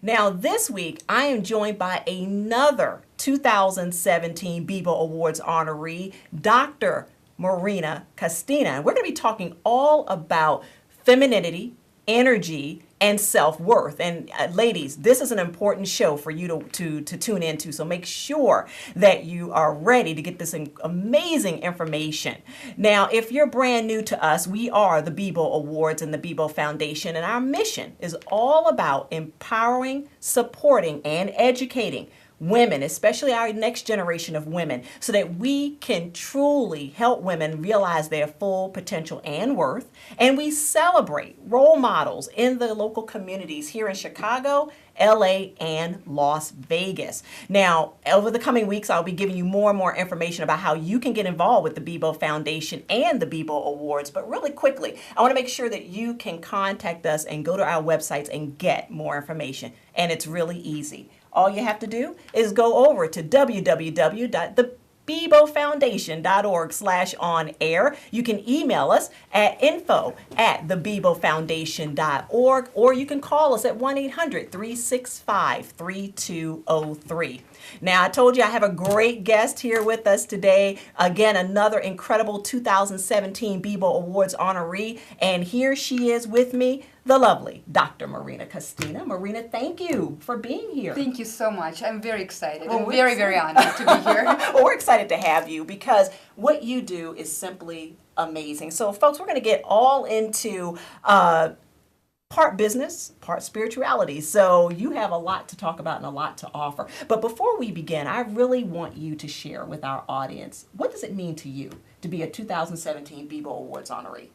Now, this week, I am joined by another 2017 Bibo Awards honoree, Dr. Marina Castina. And we're going to be talking all about femininity, energy, and self-worth. And ladies, this is an important show for you to tune into. So make sure that you are ready to get this amazing information. Now, if you're brand new to us, we are the Bibo Awards and the Bibo Foundation. And our mission is all about empowering, supporting, and educating women, especially our next generation of women, so that we can truly help women realize their full potential and worth. And we celebrate role models in the local communities here in Chicago, LA, and Las Vegas. Now, over the coming weeks, I'll be giving you more and more information about how you can get involved with the Bibo Foundation and the Bibo Awards. But really quickly, I want to make sure that you can contact us and go to our websites and get more information. And it's really easy. All you have to do is go over to www.thebebofoundation.org/on-air. You can email us at info@thebebofoundation.org, or you can call us at 1-800-365-3203. Now, I told you I have a great guest here with us today. Again, another incredible 2017 Bibo Awards honoree. And here she is with me, the lovely Dr. Marina Castina. Marina, thank you for being here. Thank you so much. I'm very excited. I'm very, very honored to be here. Well, we're excited to have you because what you do is simply amazing. So, folks, we're going to get all into part business, part spirituality. So you have a lot to talk about and a lot to offer. But before we begin, I really want you to share with our audience, what does it mean to you to be a 2017 Bibo Awards honoree?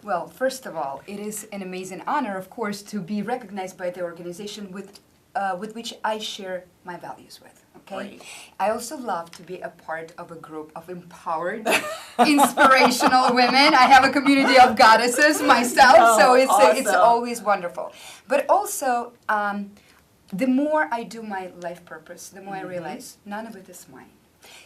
Well, first of all, it is an amazing honor, of course, to be recognized by the organization with which I share my values with. Okay. Great. I also love to be a part of a group of empowered, inspirational women. I have a community of goddesses myself, so it's awesome. Always wonderful. But also, the more I do my life purpose, the more I realize none of it is mine.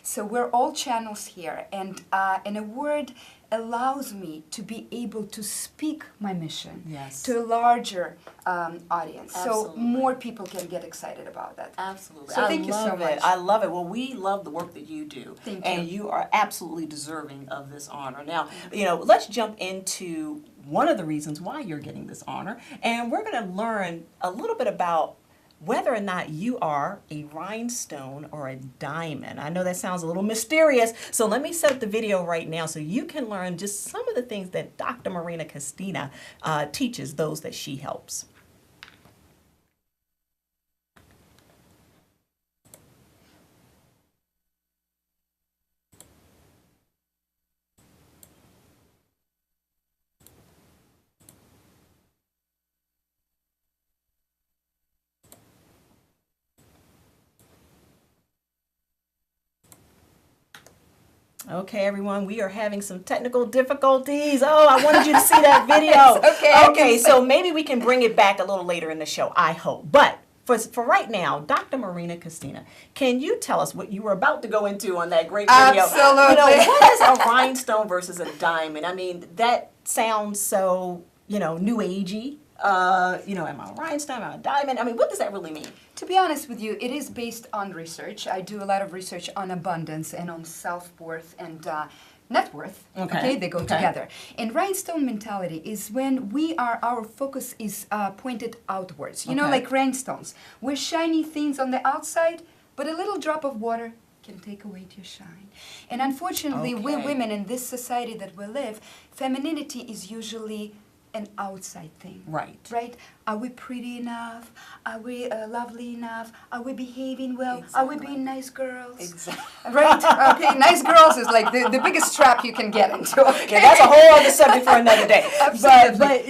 So we're all channels here, and an award allows me to be able to speak my mission to a larger audience. Absolutely. So more people can get excited about that. Absolutely. So thank you so much. I love it. Well, we love the work that you do. Thank you. And you are absolutely deserving of this honor. Now, let's jump into one of the reasons why you're getting this honor. And we're going to learn a little bit about whether or not you are a rhinestone or a diamond. I know that sounds a little mysterious, so let me set up the video right now so you can learn just some of the things that Dr. Marina Castina teaches those that she helps. Okay, everyone, we are having some technical difficulties. Oh, I wanted you to see that video. Okay, so maybe we can bring it back a little later in the show, I hope. But for right now, Dr. Marina Castina, can you tell us what you were about to go into on that great video? Absolutely. What is a rhinestone versus a diamond? I mean, that sounds so, new agey. Am I a rhinestone? Am I a diamond? I mean, what does that really mean? To be honest with you, it is based on research. I do a lot of research on abundance and on self-worth and net worth. Okay, they go together. And rhinestone mentality is when our focus is pointed outwards. You know, like rhinestones. We're shiny things on the outside, but a little drop of water can take away your shine. And unfortunately, we women in this society that we live, femininity is usually an outside thing. Right? Are we pretty enough? Are we lovely enough? Are we behaving well? Are we being nice girls? Exactly. Right? Okay, nice girls is like the biggest trap you can get into. Okay? Yeah, that's a whole other subject for another day. Absolutely. But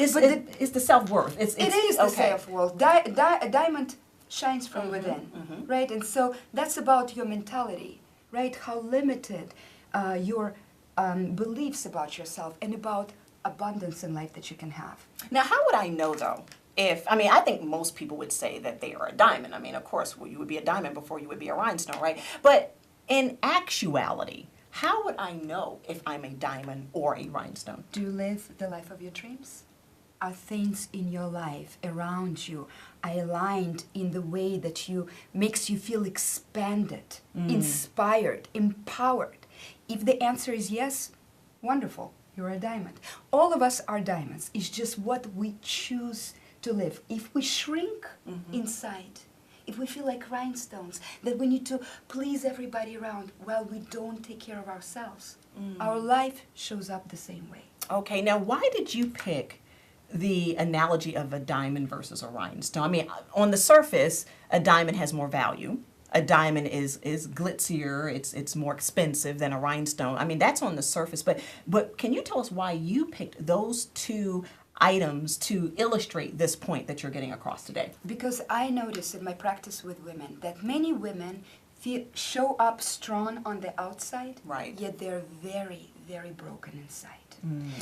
it's the self-worth. It is the self-worth. A diamond shines from within, right? And so that's about your mentality, right? How limited your beliefs about yourself and about abundance in life that you can have. Now, how would I know, though, I think most people would say that they are a diamond. I mean, of course, you would be a diamond before you would be a rhinestone, right? But in actuality, how would I know if I'm a diamond or a rhinestone? Do you live the life of your dreams? are things in your life around you are aligned in the way that you makes you feel expanded, inspired, empowered? If the answer is yes, wonderful, you're a diamond. All of us are diamonds. It's just what we choose to live. If we shrink inside, if we feel like rhinestones, that we need to please everybody around while we don't take care of ourselves, our life shows up the same way. Okay, now why did you pick the analogy of a diamond versus a rhinestone? I mean, on the surface, a diamond has more value. A diamond is glitzier, it's more expensive than a rhinestone. I mean, that's on the surface, but can you tell us why you picked those two items to illustrate this point that you're getting across today? Because I notice in my practice with women that many women show up strong on the outside, right, yet they're very, very broken inside.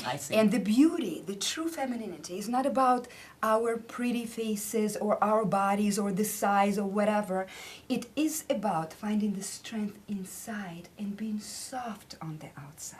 I see. And the beauty, the true femininity, is not about our pretty faces or our bodies or the size or whatever. It is about finding the strength inside and being soft on the outside.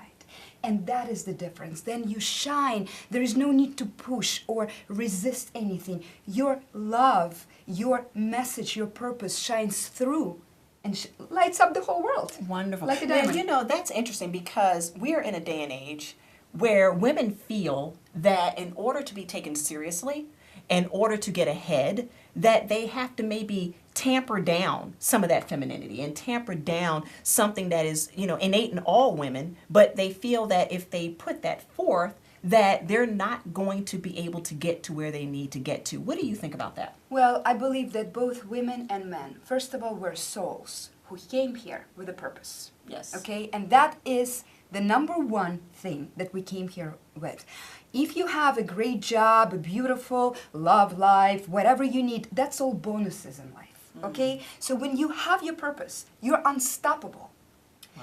And that is the difference. Then you shine. There is no need to push or resist anything. Your love, your message, your purpose shines through and lights up the whole world. Wonderful. Like a Now, diamond. you know, that's interesting because we're in a day and age where women feel that in order to be taken seriously, in order to get ahead, that they have to maybe tamper down some of that femininity and tamper down something that is, you know, innate in all women, but they feel that if they put that forth, that they're not going to be able to get to where they need to get to. What do you think about that? Well, I believe that both women and men, first of all, we're souls who came here with a purpose. Yes. Okay? And that is the number one thing that we came here with. If you have a great job, a beautiful love life, whatever you need, that's all bonuses in life. Okay? So when you have your purpose, you're unstoppable.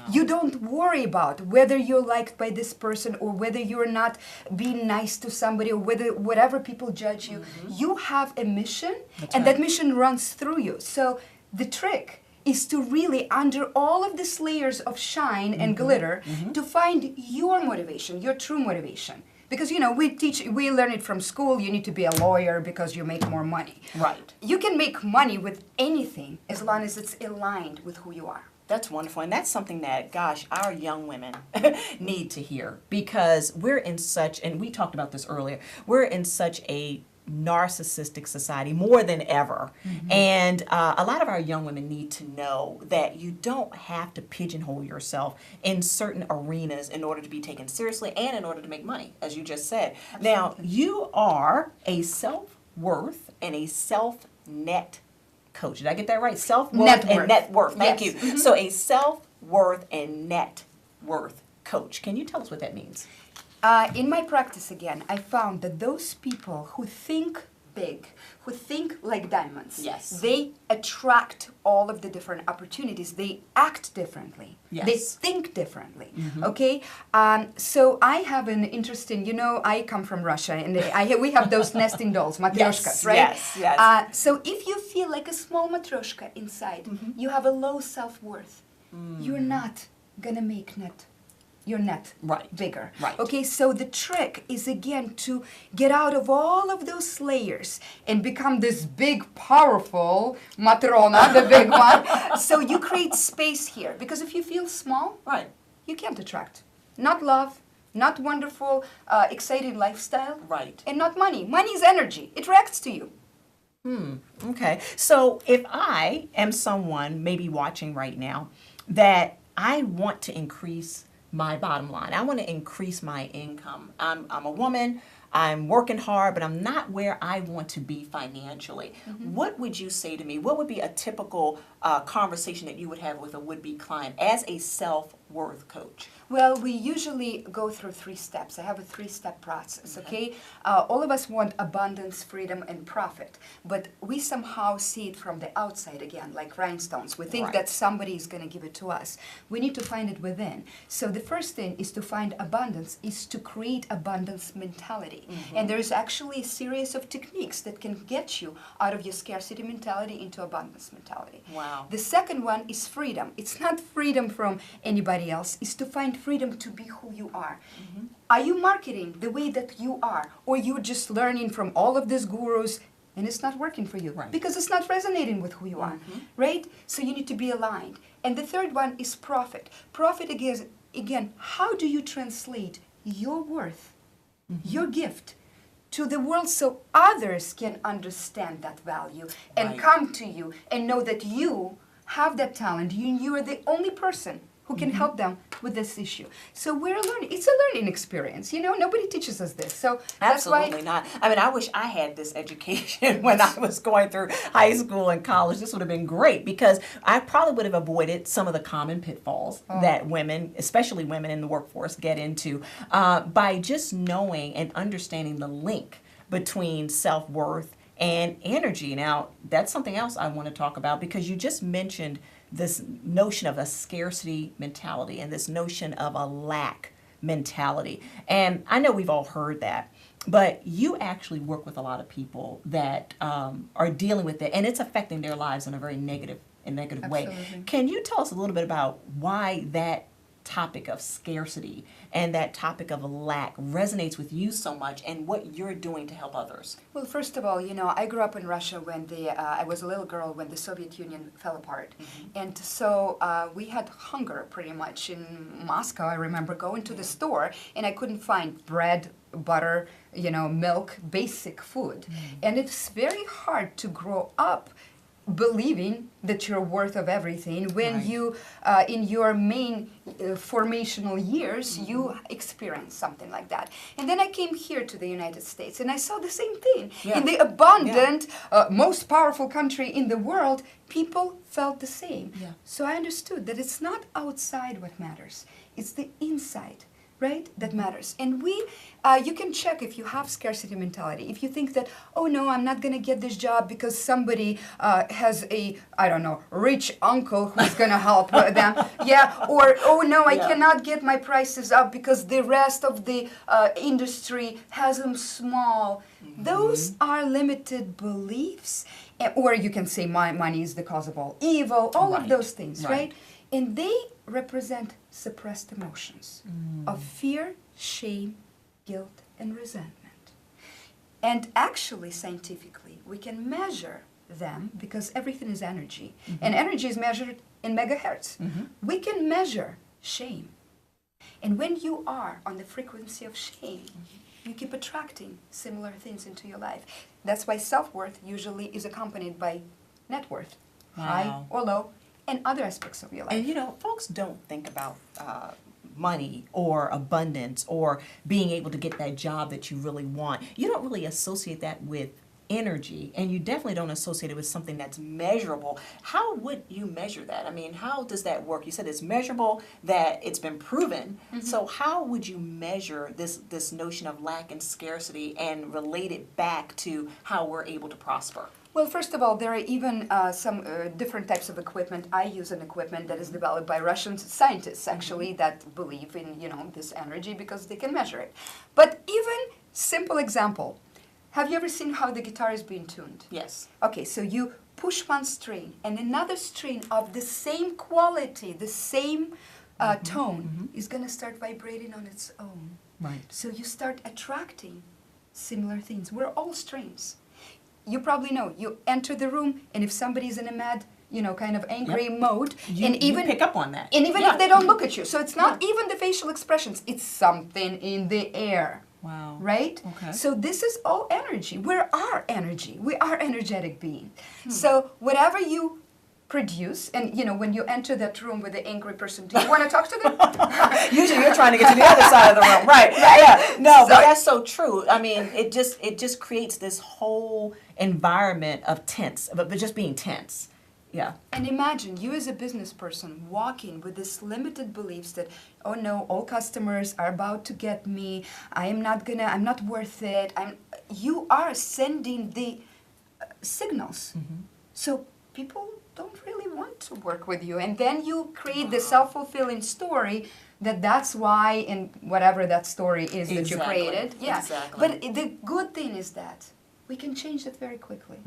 You don't worry about whether you're liked by this person or whether you're not being nice to somebody or whether whatever people judge you. You have a mission, and that mission runs through you. So the trick is to really, under all of these layers of shine and glitter, to find your motivation, your true motivation. Because, you know, we learn it from school, you need to be a lawyer because you make more money. Right. You can make money with anything as long as it's aligned with who you are. That's wonderful. And that's something that, gosh, our young women need to hear because we're in such, and we talked about this earlier, we're in such a narcissistic society more than ever. And a lot of our young women need to know that you don't have to pigeonhole yourself in certain arenas in order to be taken seriously and in order to make money, as you just said. Absolutely. Now, you are a self-worth and a self-net coach. Did I get that right? Self-worth and net worth. Thank you. So a self-worth and net worth coach. Can you tell us what that means? In my practice, again, I found that those people who think big, who think like diamonds, Yes. they attract all of the different opportunities. They act differently. Yes. They think differently. Okay? So I have an interesting, you know, I come from Russia, and we have those nesting dolls, matryoshkas, right? Yes, yes. So if you feel like a small matryoshka inside, you have a low self-worth, you're not going to make your net Right. bigger. Right. Okay, so the trick is again to get out of all of those layers and become this big, powerful Matrona, the big one. So you create space here because if you feel small, Right. you can't attract. Not love, not wonderful, exciting lifestyle, Right. and not money. Money is energy. It reacts to you. Okay. So if I am someone maybe watching right now that I want to increase my bottom line, I want to increase my income. I'm a woman, I'm working hard, but I'm not where I want to be financially. What would you say to me? What would be a typical conversation that you would have with a would-be client as a self-worth coach? Well, we usually go through 3 steps. I have a 3-step process, okay? All of us want abundance, freedom, and profit, but we somehow see it from the outside again, like rhinestones. We think Right. that somebody is going to give it to us. We need to find it within. So the first thing is to find abundance, is to create abundance mentality. mentality. And there's actually a series of techniques that can get you out of your scarcity mentality into abundance mentality. Wow. The second one is freedom. It's not freedom from anybody else, it's to find freedom to be who you are. Are you marketing the way that you are, or you're just learning from all of these gurus and it's not working for you because it's not resonating with who you are, right? So you need to be aligned. And the third one is profit. Profit again, how do you translate your worth, your gift, to the world so others can understand that value and come to you and know that you have that talent, you are the only person who can help them with this issue. So we're learning. It's a learning experience. You know, nobody teaches us this. So that's Absolutely not. I mean, I wish I had this education when I was going through high school and college. This would have been great because I probably would have avoided some of the common pitfalls that women, especially women in the workforce, get into by just knowing and understanding the link between self-worth and energy. Now, that's something else I want to talk about because you just mentioned this notion of a scarcity mentality and this notion of a lack mentality. And I know we've all heard that, but you actually work with a lot of people that are dealing with it, and it's affecting their lives in a very negative way. Absolutely. Can you tell us a little bit about why that topic of scarcity and that topic of lack resonates with you so much and what you're doing to help others? Well, first of all, you know, I grew up in Russia when I was a little girl when the Soviet Union fell apart. And so we had hunger pretty much in Moscow. I remember going to the store and I couldn't find bread, butter, you know, milk, basic food. And it's very hard to grow up believing that you're worth of everything when you in your main formational years you experience something like that. And then I came here to the United States and I saw the same thing. In the abundant most powerful country in the world, people felt the same. So I understood that it's not outside what matters, it's the inside, right, that matters. And you can check if you have scarcity mentality. If you think that, oh no, I'm not going to get this job because somebody has a, I don't know, rich uncle who's going to help them. Or, oh no, I cannot get my prices up because the rest of the industry has them small. Those are limited beliefs. Or you can say my money is the cause of all evil, all of those things, right? And they represent suppressed emotions of fear, shame, guilt, and resentment. And actually, scientifically, we can measure them because everything is energy. And energy is measured in megahertz. We can measure shame. And when you are on the frequency of shame, you keep attracting similar things into your life. That's why self-worth usually is accompanied by net worth, high or low, and other aspects of your life. And you know, folks don't think about money or abundance or being able to get that job that you really want. You don't really associate that with energy, and you definitely don't associate it with something that's measurable. How would you measure that? I mean, how does that work? You said it's measurable, that it's been proven. So how would you measure this notion of lack and scarcity and relate it back to how we're able to prosper? Well, first of all, there are even some different types of equipment. I use an equipment that is developed by Russian scientists, actually, that believe in, you know, this energy because they can measure it. But even simple example, have you ever seen how the guitar is being tuned? Yes. Okay, so you push one string and another string of the same quality, the same tone is going to start vibrating on its own. Right. So you start attracting similar things. We're all strings. You probably know, you enter the room, and if somebody's in a mad, you know, kind of angry mode, You pick up on that. And even if they don't look at you, so it's not even the facial expressions, it's something in the air. Wow. Right? Okay. So this is all energy. We're our energy. We are energetic beings. So whatever you produce, and you know, when you enter that room with the angry person, do you want to talk to them? Usually you're trying to get to the other side of the room, right? Yeah. No, but that's so true. I mean, it just creates this whole environment of tense, but just being tense. Yeah. And imagine you as a business person walking with this limited beliefs that, oh no, all customers are about to get me. I'm not worth it. You are sending the signals. So people don't really want to work with you. And then you create the self-fulfilling story that's why, in whatever that story is that you created. Yeah. Exactly. But the good thing is that we can change that very quickly.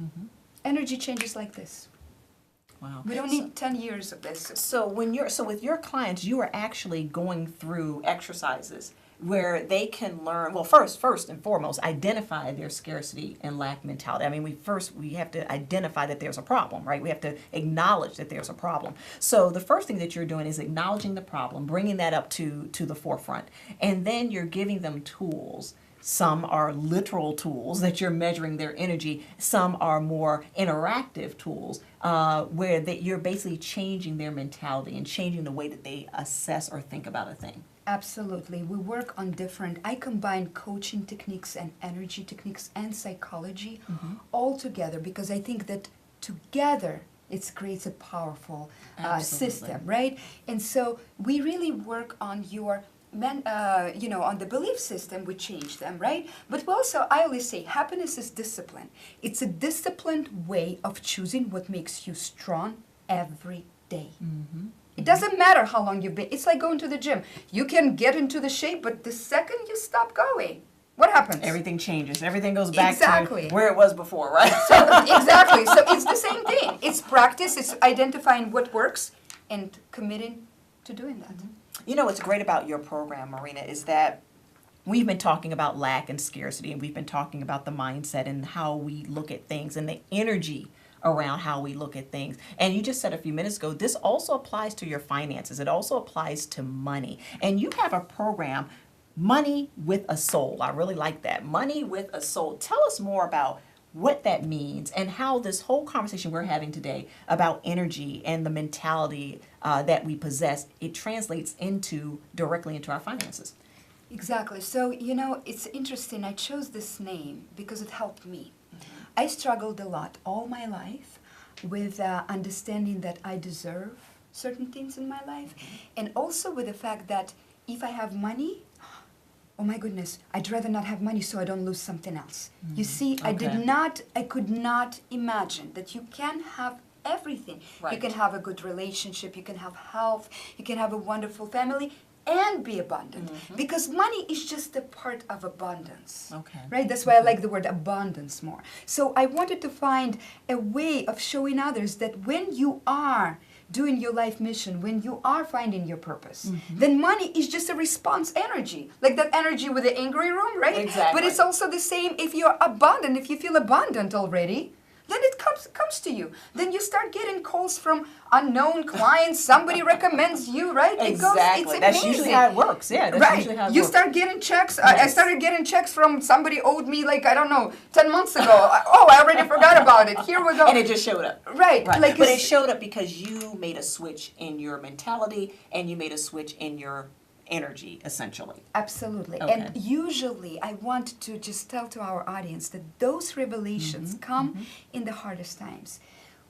Energy changes like this. Wow. We don't need 10 years of this. So with your clients, you are actually going through exercises where they can learn, well, first and foremost, identify their scarcity and lack mentality. I mean, we have to identify that there's a problem, right? We have to acknowledge that there's a problem. So the first thing that you're doing is acknowledging the problem, bringing that up to the forefront, and then you're giving them tools. Some are literal tools that you're measuring their energy. Some are more interactive tools where you're basically changing their mentality and changing the way that they assess or think about a thing. Absolutely. We work on I combine coaching techniques and energy techniques and psychology all together, because I think that together it creates a powerful system, right? And so we really work on on the belief system, we change them, right? But I always say, happiness is discipline. It's a disciplined way of choosing what makes you strong every day. It doesn't matter how long you've been. It's like going to the gym. You can get into the shape, but the second you stop going, what happens? Everything changes. Everything goes back Exactly. to where it was before, right? Exactly. So it's the same thing. It's practice. It's identifying what works and committing to doing that. You know what's great about your program, Marina, is that we've been talking about lack and scarcity, and we've been talking about the mindset and how we look at things and the energy around how we look at things. And you just said a few minutes ago, this also applies to your finances. It also applies to money. And you have a program, Money with a Soul. I really like that. Money with a Soul. Tell us more about what that means and how this whole conversation we're having today about energy and the mentality that we possess, it translates directly into our finances. Exactly. So, it's interesting. I chose this name because it helped me. I struggled a lot all my life with understanding that I deserve certain things in my life, and also with the fact that if I have money, oh my goodness, I'd rather not have money so I don't lose something else. You see, I could not imagine that you can have everything. Right. You can have a good relationship, you can have health, you can have a wonderful family, and be abundant. Because money is just a part of abundance. Okay. Right? That's why I like the word abundance more. So I wanted to find a way of showing others that when you are doing your life mission, when you are finding your purpose, then money is just a response energy. Like that energy with the angry room, right? Exactly. But it's also the same if you're abundant, if you feel abundant already, then it comes to you. Then you start getting calls from unknown clients. Somebody recommends you, right? Exactly. It's That's amazing. usually how it works. Yeah, that's usually how it You works. start getting checks. Yes. I started getting checks from somebody owed me, 10 months ago. I already forgot about it. Here we go. And it just showed up. Right. But it showed up because you made a switch in your mentality and you made a switch in your energy, essentially. Absolutely. Okay. And usually I want to just tell to our audience that those revelations come in the hardest times.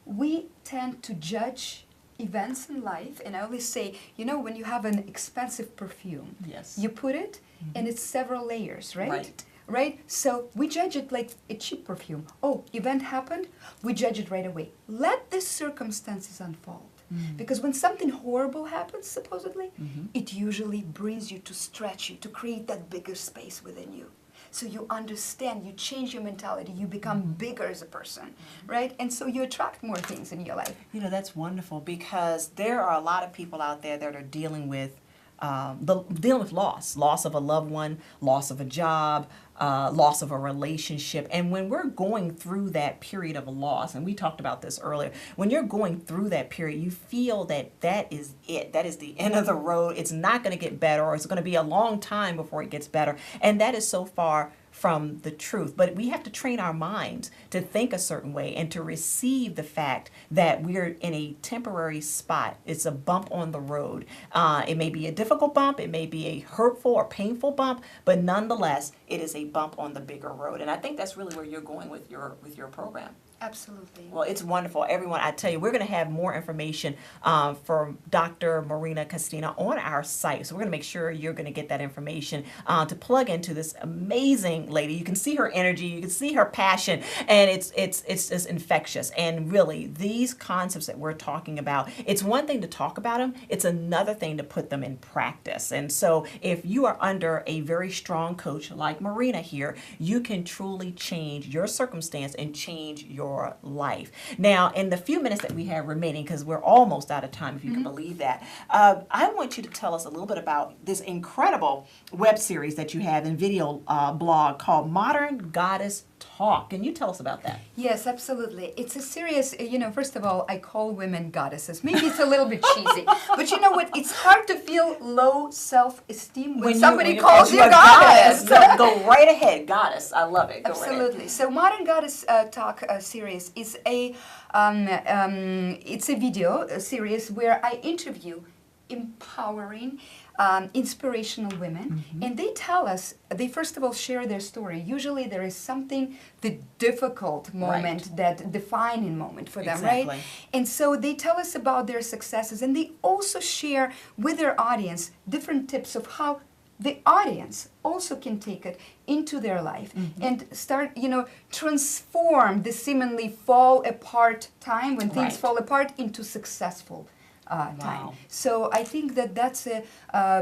We tend to judge events in life, and I always say, when you have an expensive perfume, Yes. you put it and it's several layers, right? Right. Right? So we judge it like a cheap perfume. Oh, event happened, we judge it right away. Let the circumstances unfold. Because when something horrible happens, supposedly, it usually brings you to stretch you, to create that bigger space within you. So you understand, you change your mentality, you become bigger as a person, right? And so you attract more things in your life. That's wonderful, because there are a lot of people out there that are dealing with loss of a loved one, loss of a job, loss of a relationship. And when we're going through that period of loss, and we talked about this earlier, when you're going through that period, you feel that is it. That is the end of the road. It's not going to get better, or it's going to be a long time before it gets better. And that is so far from the truth. But we have to train our minds to think a certain way and to receive the fact that we're in a temporary spot. It's a bump on the road. It may be a difficult bump, it may be a hurtful or painful bump, but nonetheless, it is a bump on the bigger road. And I think that's really where you're going with your program. Absolutely. Well, it's wonderful. Everyone, I tell you, we're going to have more information from Dr. Marina Castina on our site. So we're going to make sure you're going to get that information to plug into this amazing lady. You can see her energy, you can see her passion, and it's just infectious. And really, these concepts that we're talking about, it's one thing to talk about them, it's another thing to put them in practice. And so if you are under a very strong coach like Marina here, you can truly change your circumstance and change your life. Now, in the few minutes that we have remaining, because we're almost out of time, if you can believe that, I want you to tell us a little bit about this incredible web series that you have in video blog called Modern Goddess Talk. Can you tell us about that? Yes, absolutely. It's a serious, first of all, I call women goddesses. Maybe it's a little bit cheesy, but you know what? It's hard to feel low self-esteem when somebody calls you goddess. No, go right ahead, goddess. I love it. Go Absolutely. Right ahead. So Modern Goddess Talk series is it's a video series where I interview empowering, inspirational women, and they tell us, they first of all share their story. Usually there is something, the difficult moment, that defining moment for them, right? And so they tell us about their successes, and they also share with their audience different tips of how the audience also can take it into their life and start, transform the seemingly fall apart time when things fall apart into successful time. So I think that that's a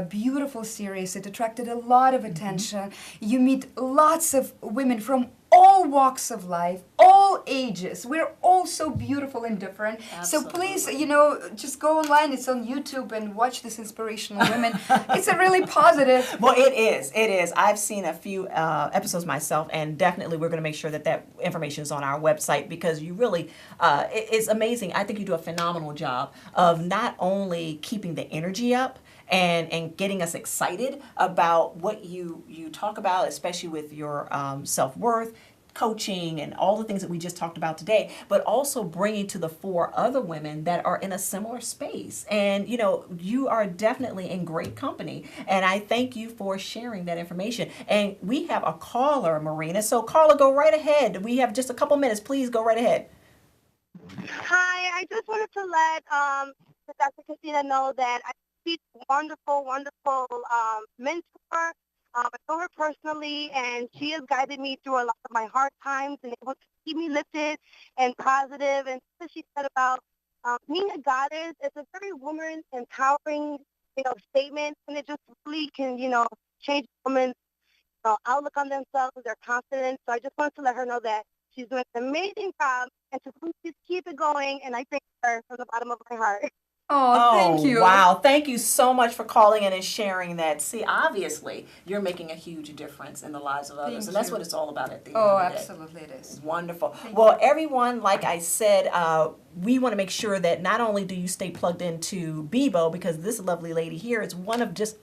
beautiful series. It attracted a lot of attention. You meet lots of women from all walks of life, all ages. We're all so beautiful and different. Absolutely. So please, just go online. It's on YouTube and watch this inspirational women. It's a really positive. Well, it is. It is. I've seen a few episodes myself, and definitely we're going to make sure that that information is on our website, because you really, it's amazing. I think you do a phenomenal job of not only keeping the energy up, and getting us excited about what you talk about, especially with your self-worth, coaching, and all the things that we just talked about today, but also bringing to the fore other women that are in a similar space. And, you are definitely in great company. And I thank you for sharing that information. And we have a caller, Marina. So, caller, go right ahead. We have just a couple minutes. Please go right ahead. Hi, I just wanted to let Dr. Castina know that she's a wonderful, wonderful mentor. I know her personally, and she has guided me through a lot of my hard times and able to keep me lifted and positive. And what she said about being a goddess, it's a very woman empowering, statement, and it just really can, change a woman's outlook on themselves, their confidence. So I just wanted to let her know that she's doing an amazing job, and to please keep it going. And I thank her from the bottom of my heart. Oh, thank you. Wow. Thank you so much for calling in and sharing that. See, obviously, you're making a huge difference in the lives of others. And that's what it's all about at the end of the day. Absolutely it is. Wonderful. Well, everyone, like I said, we want to make sure that not only do you stay plugged into Bebo, because this lovely lady here is one of just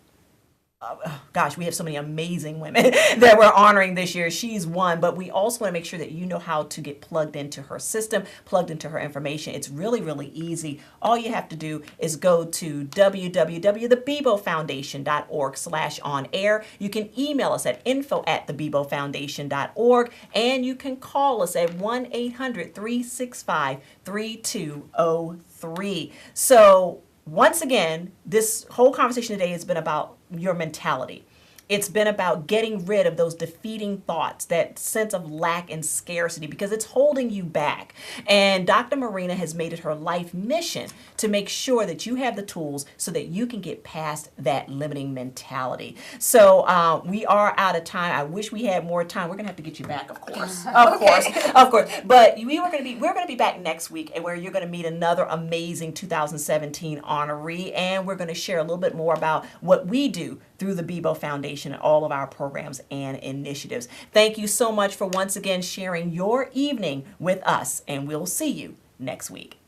we have so many amazing women that we're honoring this year. She's one, but we also want to make sure that you know how to get plugged into her system, plugged into her information. It's really, really easy. All you have to do is go to www.thebebofoundation.org/on-air. You can email us at info@thebebofoundation.org, and you can call us at 1-800-365-3203. So once again, this whole conversation today has been about your mentality. It's been about getting rid of those defeating thoughts, that sense of lack and scarcity, because it's holding you back. And Dr. Marina has made it her life mission to make sure that you have the tools so that you can get past that limiting mentality. So we are out of time. I wish we had more time. We're going to have to get you back, of course. Of course. But we're going to be back next week, where you're going to meet another amazing 2017 honoree, and we're going to share a little bit more about what we do through the Bebo Foundation and all of our programs and initiatives. Thank you so much for once again sharing your evening with us, and we'll see you next week.